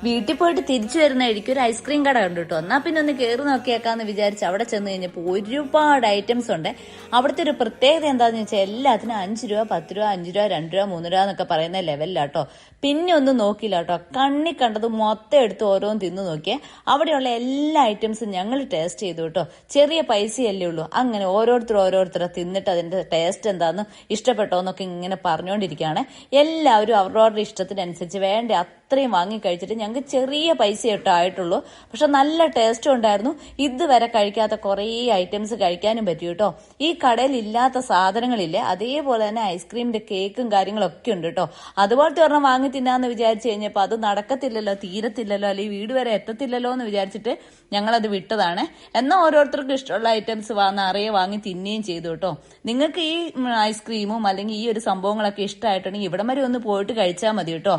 വീട്ടിൽ പോയിട്ട് തിരിച്ചു വരുന്ന വഴിക്ക് ഒരു ഐസ്ക്രീം കട കണ്ടു കേട്ടോ. എന്നാ പിന്നെ ഒന്ന് കയറി നോക്കിയേക്കാന്ന് വിചാരിച്ച് അവിടെ ചെന്ന് കഴിഞ്ഞപ്പോൾ ഒരുപാട് ഐറ്റംസ് ഉണ്ട്. അവിടുത്തെ ഒരു പ്രത്യേകത എന്താന്ന് വെച്ചാൽ എല്ലാത്തിനും 5 രൂപ, 10 രൂപ, 5 രൂപ, 2 രൂപ, 3 രൂപ എന്നൊക്കെ പറയുന്ന ലെവലിലാട്ടോ. പിന്നെ ഒന്നും നോക്കില്ല കേട്ടോ, കണ്ണി കണ്ടത് മൊത്തം എടുത്ത് ഓരോന്ന് തിന്നു നോക്കിയേ. അവിടെയുള്ള എല്ലാ ഐറ്റംസും ഞങ്ങൾ ടേസ്റ്റ് ചെയ്തു കേട്ടോ. ചെറിയ പൈസയല്ലേ ഉള്ളൂ. അങ്ങനെ ഓരോരുത്തരെ തിന്നിട്ട് അതിന്റെ ടേസ്റ്റ് എന്താന്ന് ഇഷ്ടപ്പെട്ടോന്നൊക്കെ ഇങ്ങനെ പറഞ്ഞുകൊണ്ടിരിക്കുകയാണ്. എല്ലാവരും അവരവരുടെ ഇഷ്ടത്തിനനുസരിച്ച് വേണ്ട അത്രയും വാങ്ങി കഴിച്ചിട്ട് ഞങ്ങൾക്ക് ചെറിയ പൈസ ആയിട്ടുള്ളൂ. പക്ഷെ നല്ല ടേസ്റ്റും ഉണ്ടായിരുന്നു. ഇതുവരെ കഴിക്കാത്ത കുറേ ഐറ്റംസ് കഴിക്കാനും പറ്റി കേട്ടോ. ഈ കടയിൽ ഇല്ലാത്ത സാധനങ്ങളില്ലേ, അതേപോലെ തന്നെ ഐസ്ക്രീമിന്റെ കേക്കും കാര്യങ്ങളൊക്കെ ഉണ്ട് കേട്ടോ. അതുപോലത്തെ ഒരെണ്ണം വാങ്ങി തിന്നാന്ന് വിചാരിച്ചു കഴിഞ്ഞപ്പോൾ അത് നടക്കത്തില്ലല്ലോ, തീരത്തില്ലല്ലോ, അല്ലെങ്കിൽ വീട് വരെ എത്തത്തില്ലല്ലോ എന്ന് വിചാരിച്ചിട്ട് ഞങ്ങളത് വിട്ടതാണ്. എന്നാൽ ഓരോരുത്തർക്കും ഇഷ്ടമുള്ള ഐറ്റംസ് നിറയെ വാങ്ങി തിന്നുകയും ചെയ്തു കേട്ടോ. നിങ്ങൾക്ക് ഈ ഐസ്ക്രീമും അല്ലെങ്കിൽ ഈ ഒരു സംഭവങ്ങളൊക്കെ ഇഷ്ടമായിട്ടുണ്ടെങ്കിൽ ഇവിടം വരെ ഒന്ന് പോയിട്ട് കഴിച്ചാൽ മതി കേട്ടോ.